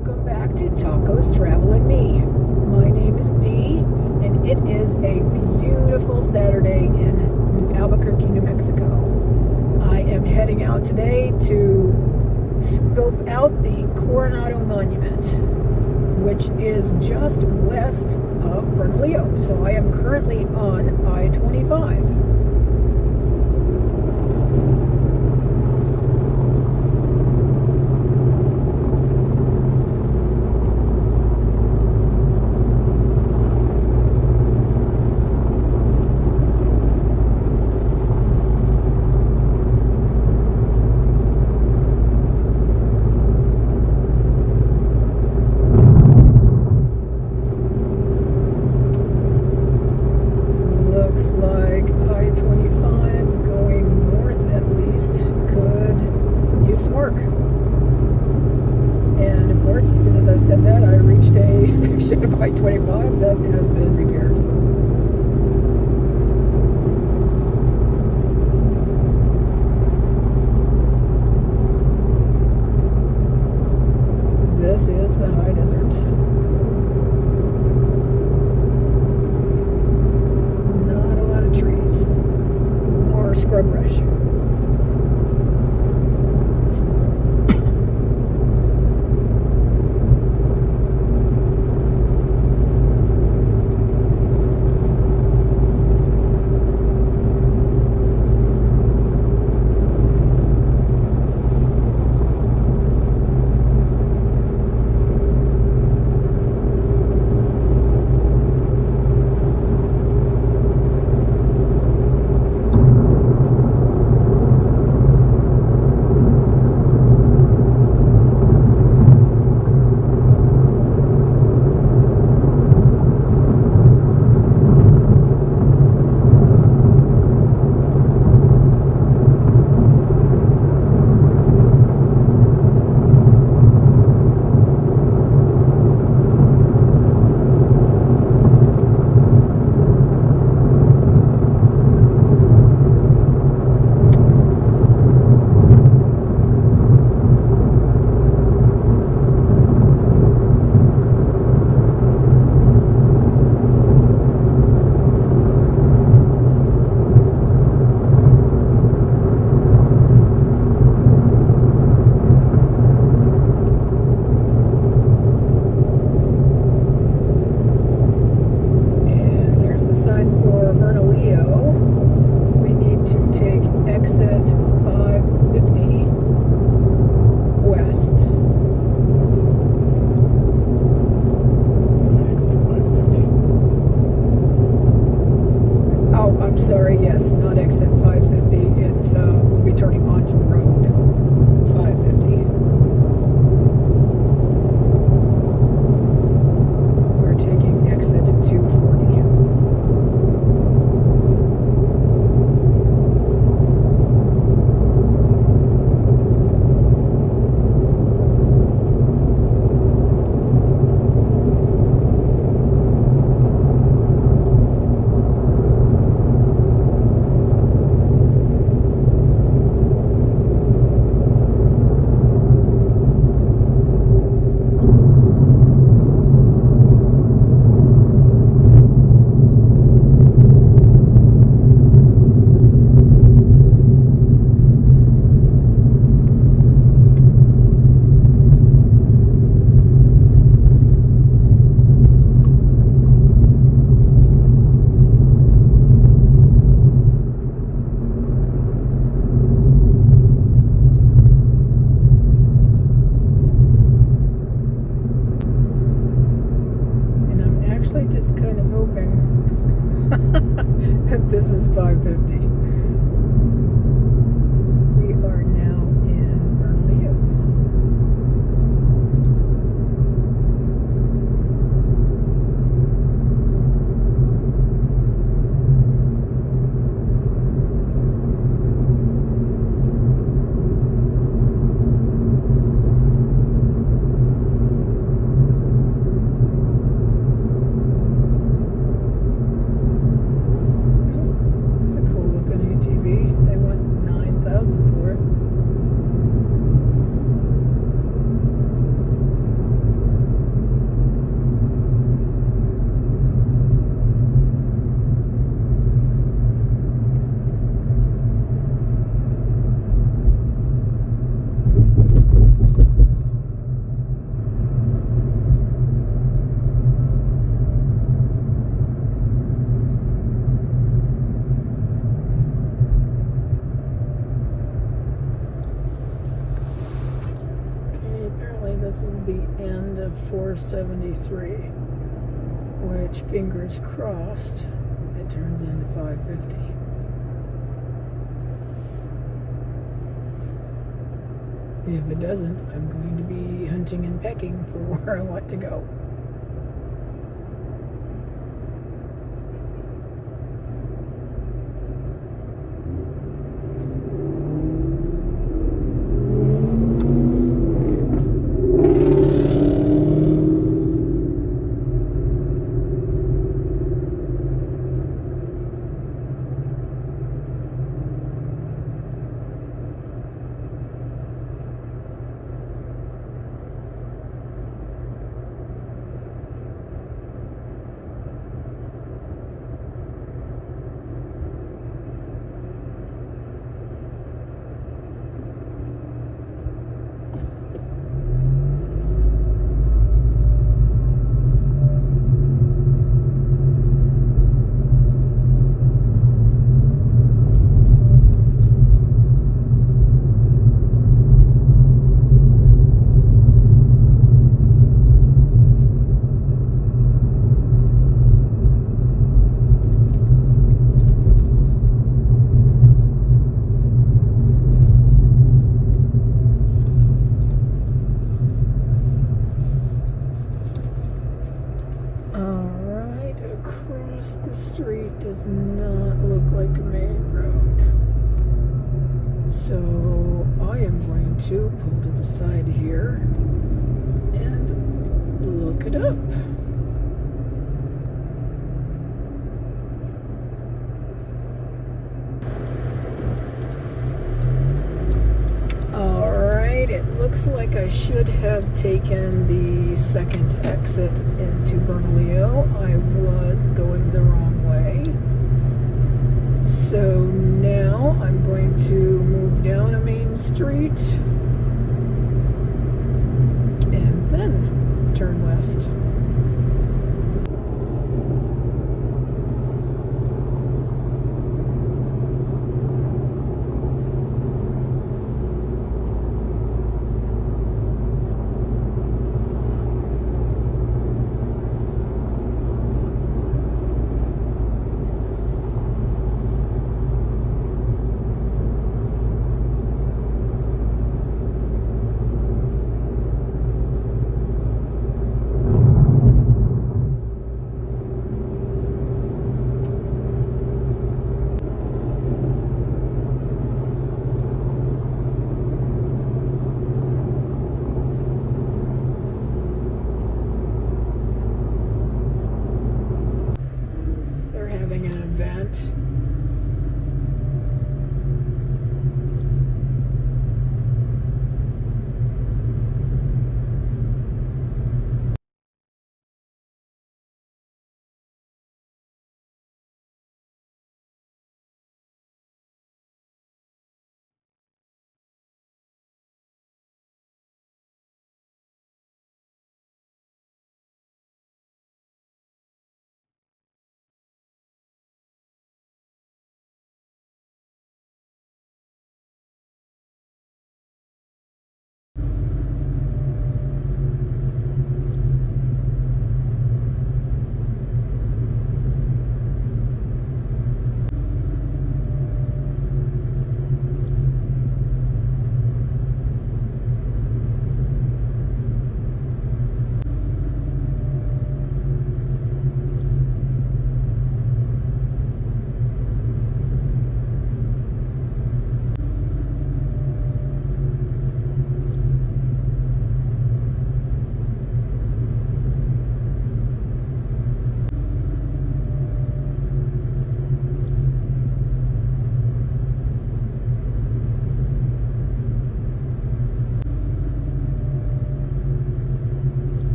welcome back to Tacos, Travel, and Me. My name is Dee, and it is a beautiful Saturday in Albuquerque, New Mexico. I am heading out today to scope out the Coronado Monument, which is just west of Bernalillo. So I am currently on I-25. Looks like I-25 going north at least could use some work. And of course, as soon as I said that, I reached a section of I-25 that has been repaired. This is the high desert. Trees, more scrub brush. Exit 550 west. Exit 550. Oh, I'm sorry. Yes, not exit 550. It's we'll be turning onto road 550. We're taking exit 240. Just kind of hoping that this is 550. We are now in Bernalillo. That's a cool looking this is the end of 473, which, fingers crossed, it turns into 550. If it doesn't, I'm going to be hunting and pecking for where I want to go. The street does not look like a main road, so I am going to pull to the side here and look it up. Alright, it looks like I should have taken the second exit into Bernalillo. I was going the wrong way. So now I'm going to move down a main street and then turn west.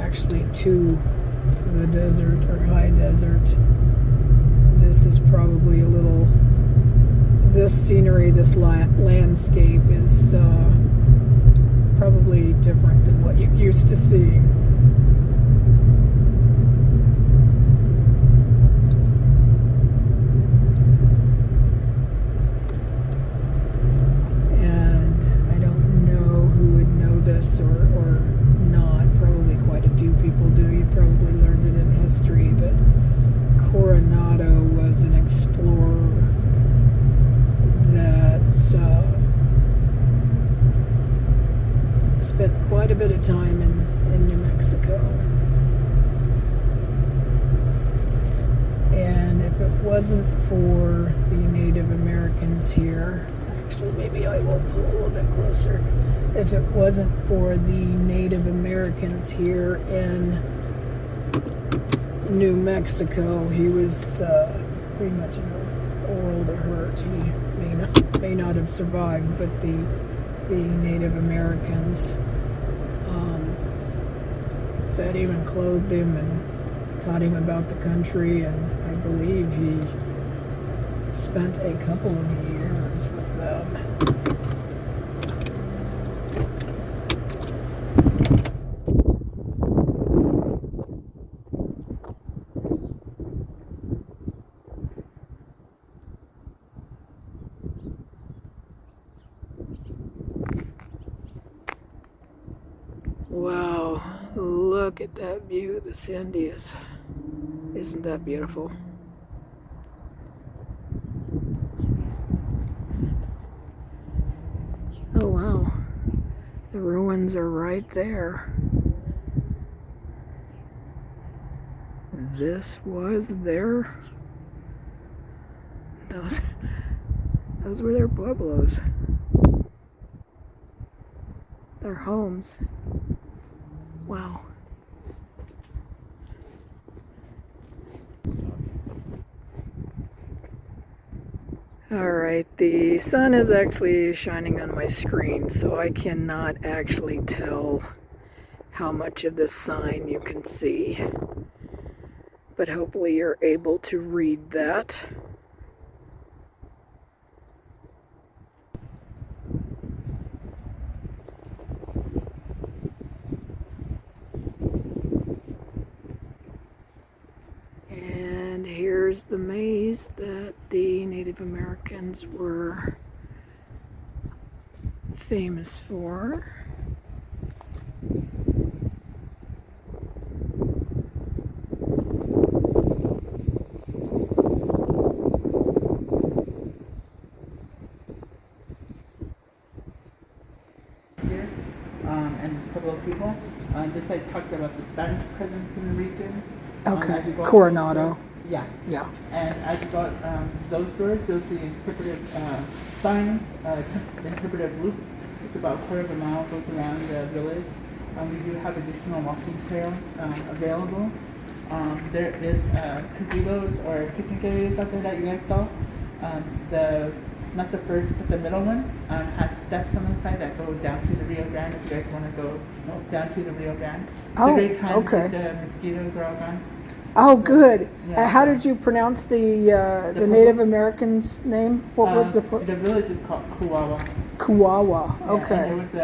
actually to the desert or high desert. This is probably a little, this scenery, this landscape is probably different than what you're used to seeing. And I don't know who would know this or not. Probably quite a few people do. You probably learned it in history, but Coronado was an explorer that spent quite a bit of time in New Mexico. And if it wasn't for the Native Americans here, actually maybe I will pull a little bit closer. If it wasn't for the Native Americans here in New Mexico, he was pretty much in a world of hurt. He may not have survived, but the Native Americans fed him and clothed him and taught him about the country, and I believe he spent a couple of years with them. Wow, look at that view of the Sandias. Isn't that beautiful? Oh wow, the ruins are right there. This was their, those were their pueblos, their homes. Wow. Alright, the sun is actually shining on my screen, so I cannot actually tell how much of this sign you can see. But hopefully you're able to read that. And here's the maze that the Native Americans were famous for. Here, and Pueblo people. This site talks about the Spanish presence in the region. Okay, Coronado. Yeah. Yeah. And as you go out those doors, you'll see interpretive signs, interpretive loop. It's about a quarter of a mile, goes around the village. We do have additional walking trails available. There is gazebos or picnic areas out there that you guys saw. Not the first, but the middle one has steps on the side that go down to the Rio Grande. If you guys want to go down to the Rio Grande, it's a great time. Okay. The mosquitoes are all gone. Oh, good. Yeah. How did you pronounce the Native American's name? What was the The village is called Kuwawa. Kuwawa? Yeah, Okay. and there was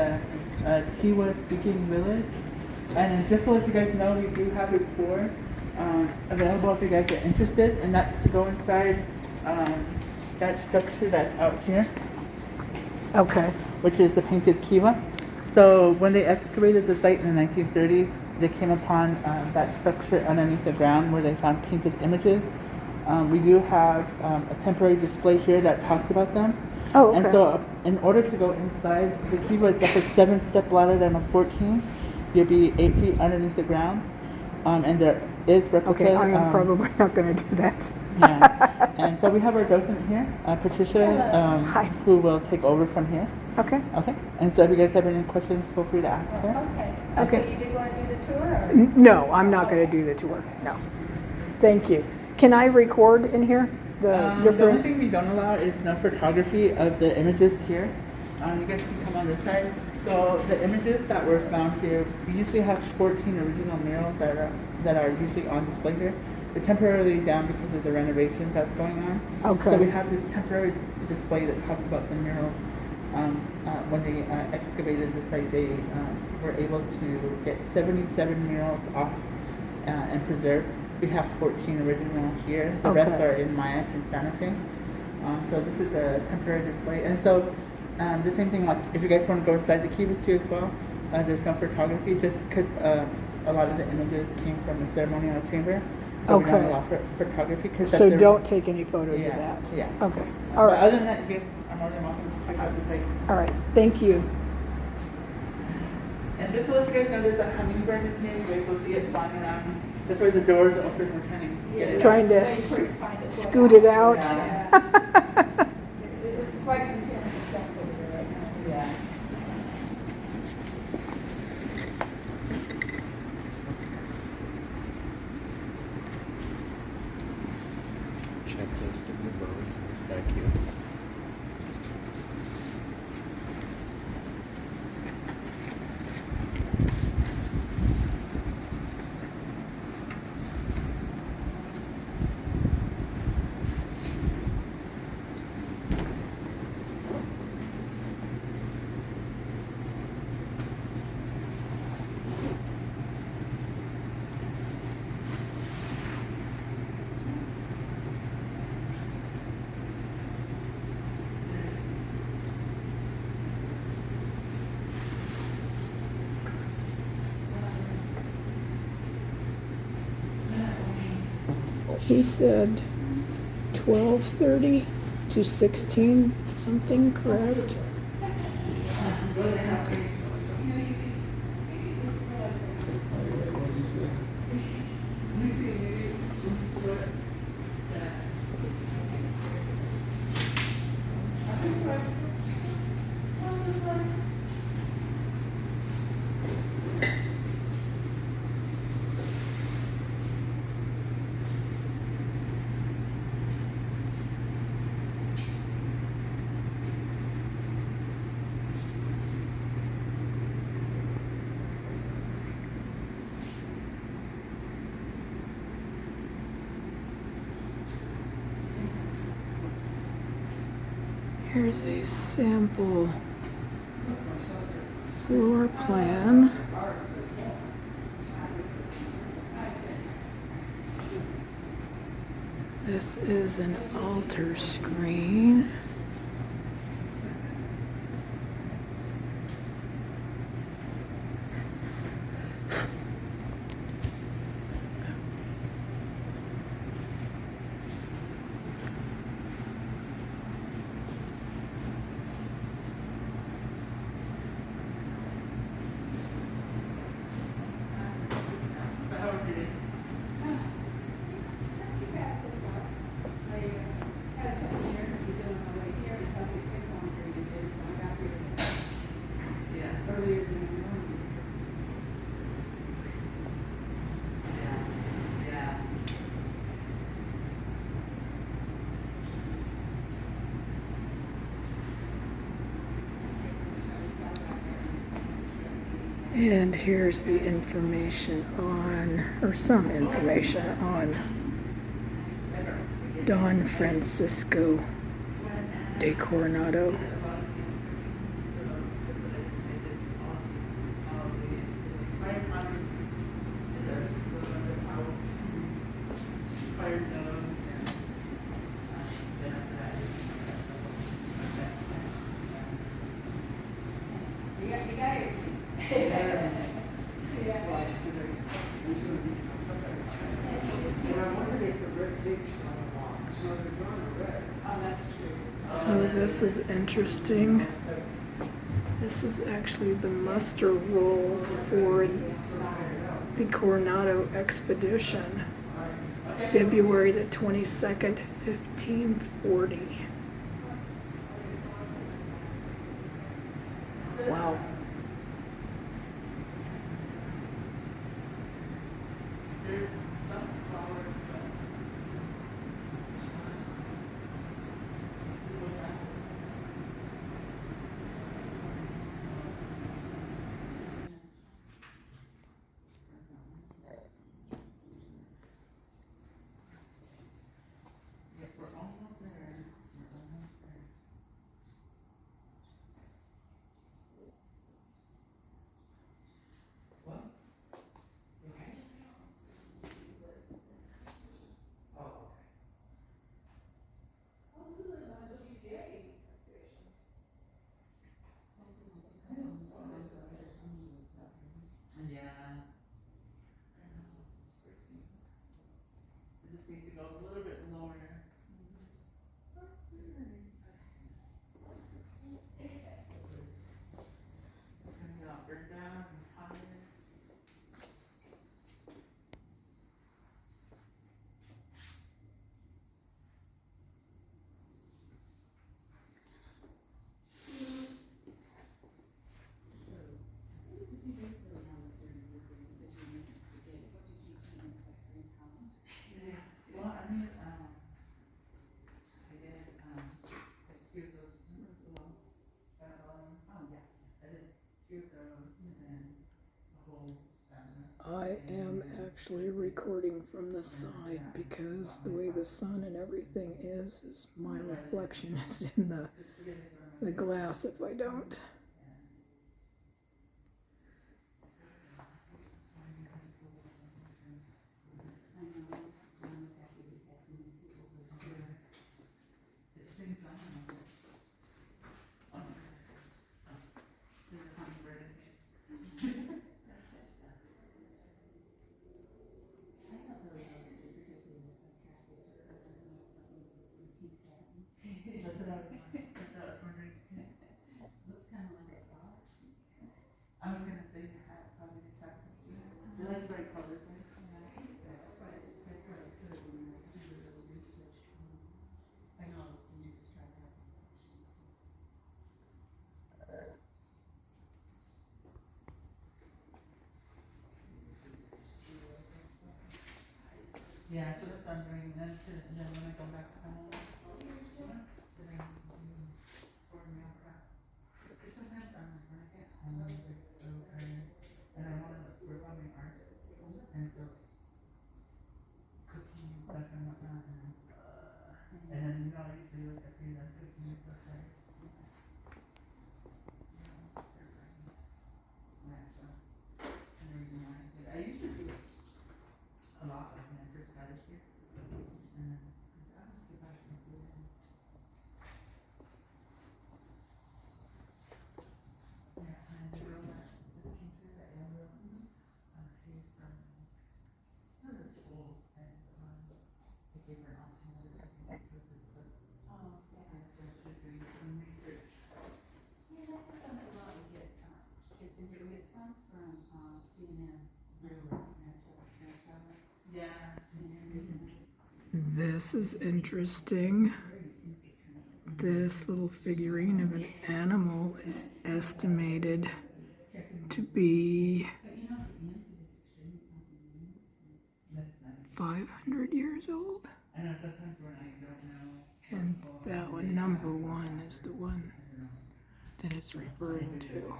a Tiwa-speaking village. And just to let you guys know, we do have a tour available if you guys are interested, and that's to go inside that structure that's out here, Okay. which is the painted kiva. So when they excavated the site in the 1930s, they came upon that structure underneath the ground where they found painted images. We do have a temporary display here that talks about them. Oh, okay. And so in order to go inside, the kiva is up a 7-step ladder than a 14. You'll be 8 feet underneath the ground. And there is replicas. Okay, I am probably not going to do that. Yeah. And so we have our docent here, Patricia, Hi. who will take over from here. Okay. Okay. And so if you guys have any questions, feel free to ask her. Okay. Okay. So you did want to do the tour? Or? No, I'm not going to do the tour. No. Thank you. Can I record in here? The The only different. thing we don't allow is no photography of the images here. You guys can come on this side. So the images that were found here, we usually have 14 original murals that are usually on display here. They're temporarily down because of the renovations that's going on. Okay. So we have this temporary display that talks about the murals. When they excavated the site, they were able to get 77 murals off and preserved. We have 14 original here. The rest are in Mayak and Santa Fe. So this is a temporary display. And so the same thing, like if you guys want to go inside the kiva too as well, there's some photography just because a lot of the images came from a ceremonial chamber. So we don't allow for photography. So don't take any photos of that? Yeah. Okay. All right. Other than that, you guys are more than welcome to check out the site. All right. Thank you. And just to let you guys know, there's a hummingbird in here. You guys will see it flying around. That's where the doors open. We're trying to get it Trying out. to scoot it out. Yeah. It's quite content stuff over there right now. Yeah. Checklist of the roads that's back here. He said 12:30 to 16 something, correct? Here's a sample floor plan. This is an altar screen. And here's the information on, or some information on Don Francisco de Coronado. Oh, this is interesting. This is actually the muster roll for the Coronado expedition, February the 22nd, 1540. Wow. I am actually recording from the side because the way the sun and everything is my reflection is in the glass if I don't. That's what I was wondering too. Looks kind of like a flower. I was gonna say your hat probably attracted you. You like bright colors, right? That's what I could when I did a little research. I know you just try to have. Yeah, so that's what I'm doing. And then when I go back home, then I pour meal prep. Because sometimes when I get home, I'm just so tired, and I want to work on my art, and so cooking and stuff and whatnot, and then I usually like after you're done cooking and stuff, right? Yeah, so and the reason why I did, I used to do it a lot like when I first started here, and then because I was the passionate food. Yeah, and the girl that just came through, that young girl, she's from one of the schools, and they gave her an opportunity to take choices books. Oh, yeah. And so she's doing some research. Yeah, that happens a lot. We get kids in here. We get some from CNN. Yeah. This is interesting. This little figurine of an animal is estimated to be 500 years old. I know sometimes when I don't know. And that one, number one, is the one that it's referring to.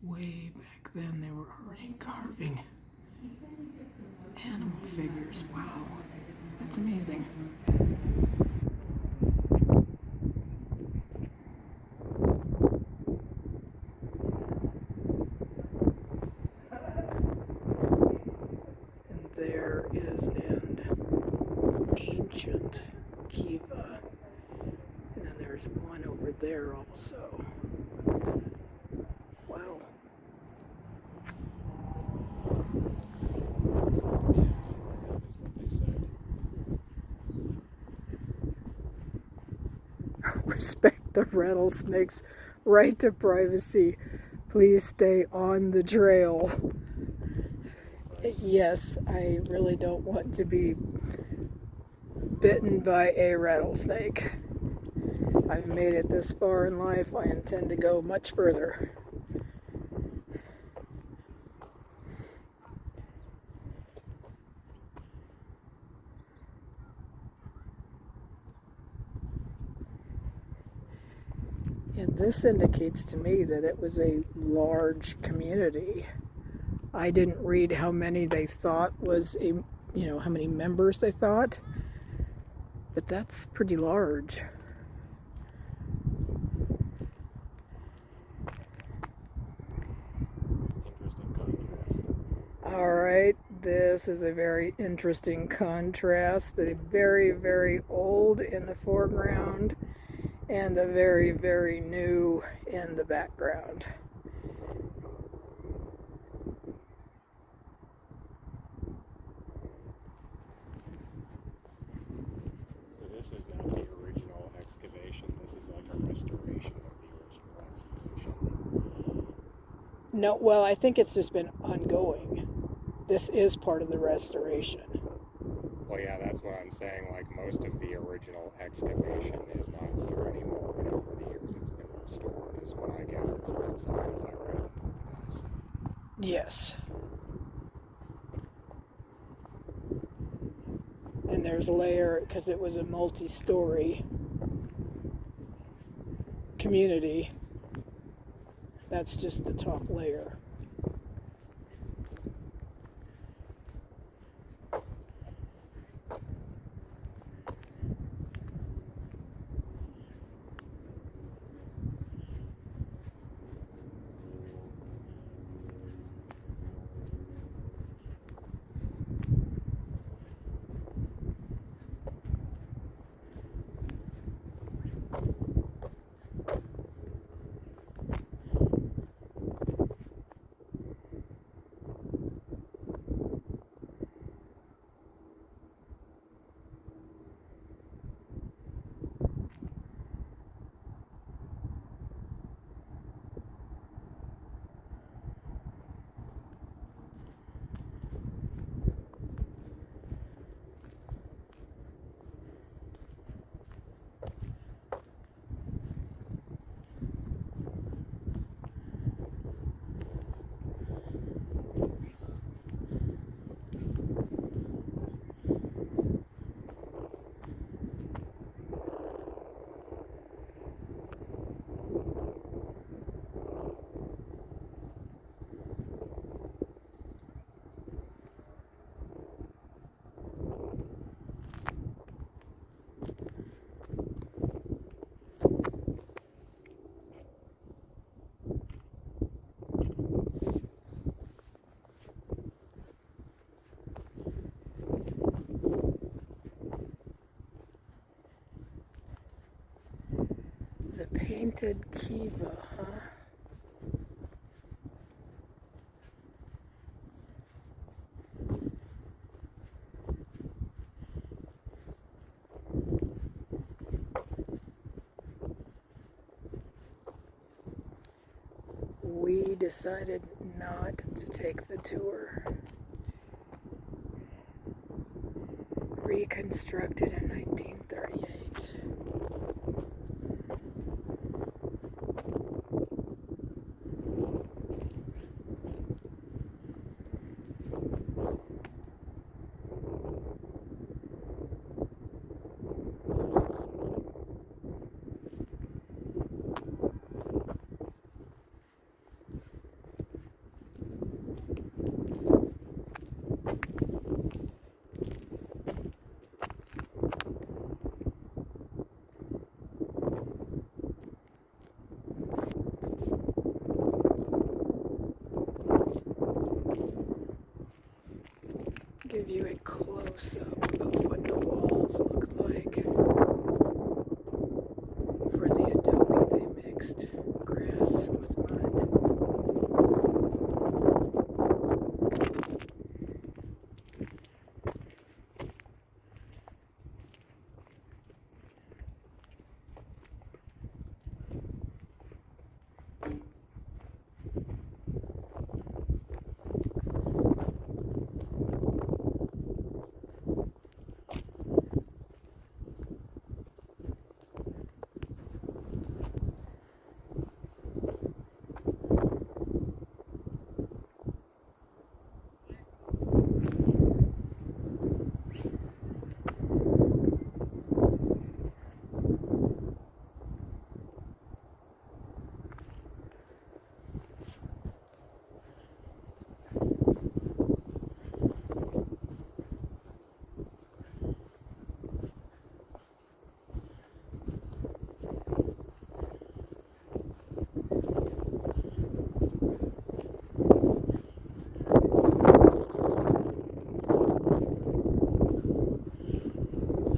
Way back then, they were already carving animal figures. Wow, that's amazing. And there is an ancient kiva. And then there's one over there also. Wow. Please don't look up is what they said. Respect the rattlesnake's right to privacy. Please stay on the trail. Yes, I really don't want to be bitten by a rattlesnake. I've made it this far in life. I intend to go much further. And this indicates to me that it was a large community. I didn't read how many they thought was how many members they thought, but that's pretty large. Interesting contrast. All right, this is a very interesting contrast. The very, very old in the foreground and the very, very new in the background. So this is not the original excavation. This is like a restoration of the original excavation. No, well, I think it's just been ongoing. This is part of the restoration. Well, yeah, that's what I'm saying. Like most of the original excavation is not here anymore, but over the years it's been restored, is what I gathered from the signs I read and what the guys said. Yes. And there's a layer, because it was a multi-story community. That's just the top layer. Unexpected kiva, huh? We decided not to take the tour. Reconstructed in 1938. Give you a close-up of what the walls look like for the adobe they mixed grass with mud.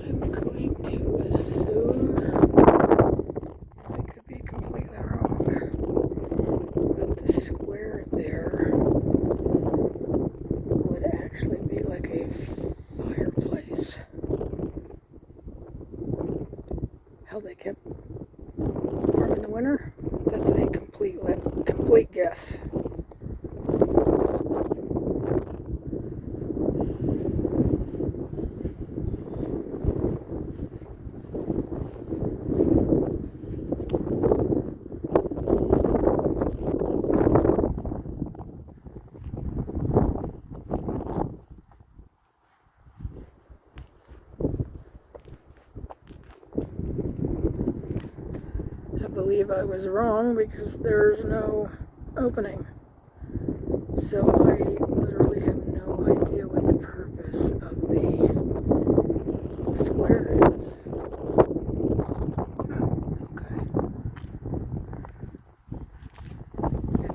I'm going to assume, I could be completely wrong, but the square there would actually be like a fireplace. How they kept warm in the winter? That's a complete guess. I believe I was wrong because there's no opening. So I literally have no idea what the purpose of the square is. Okay.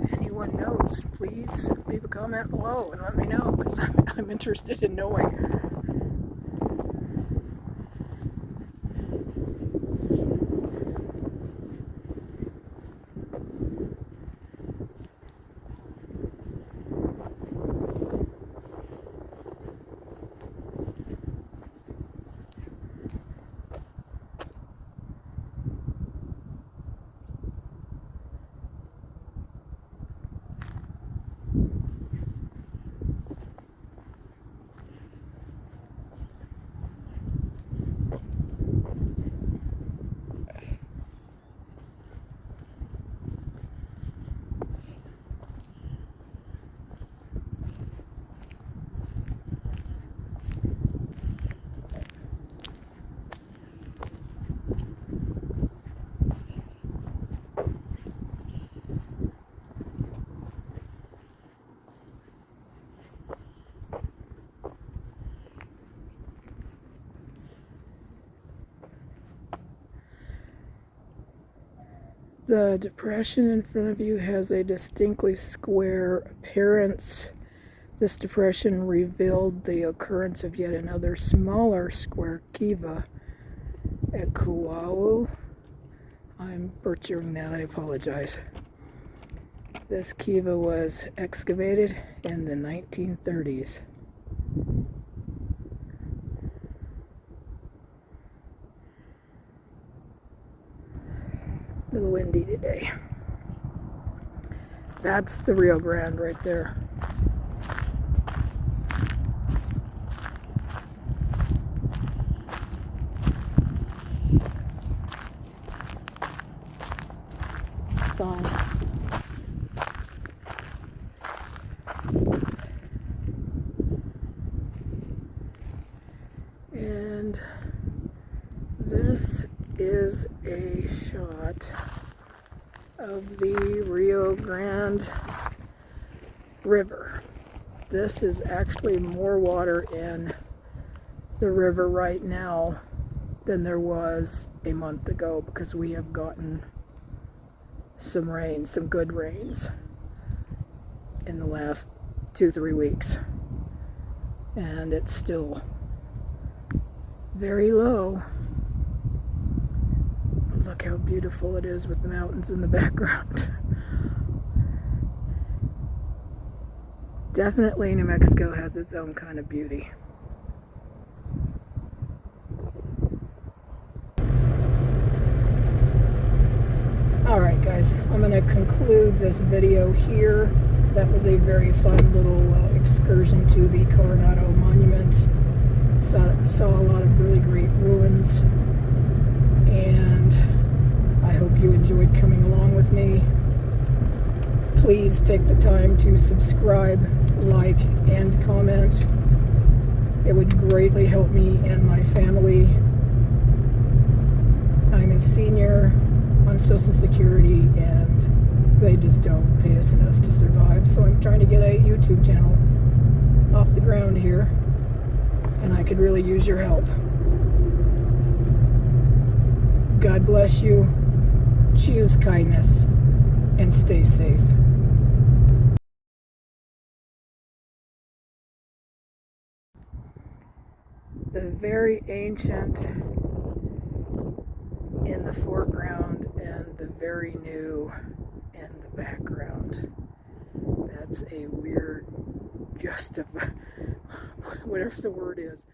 If anyone knows, please leave a comment below and let me know, because I'm interested in knowing. The depression in front of you has a distinctly square appearance. This depression revealed the occurrence of yet another smaller square kiva at Kauau I'm butchering that, I apologize. This kiva was excavated in the 1930s. A little windy today. That's the Rio Grande right there. Done. And this is a shot of the Rio Grande River. This is actually more water in the river right now than there was a month ago because we have gotten some rain, some good rains in the last 2-3 weeks. And it's still very low. Look how beautiful it is with the mountains in the background. Definitely New Mexico has its own kind of beauty. Alright guys, I'm going to conclude this video here. That was a very fun little excursion to the Coronado Monument. Saw a lot of really great ruins, and I hope you enjoyed coming along with me. Please take the time to subscribe, like, and comment. It would greatly help me and my family. I'm a senior on Social Security, and they just don't pay us enough to survive. So I'm trying to get a YouTube channel off the ground here, and I could really use your help. God bless you. Choose kindness and stay safe. The very ancient in the foreground and the very new in the background. That's a weird, just a, whatever the word is.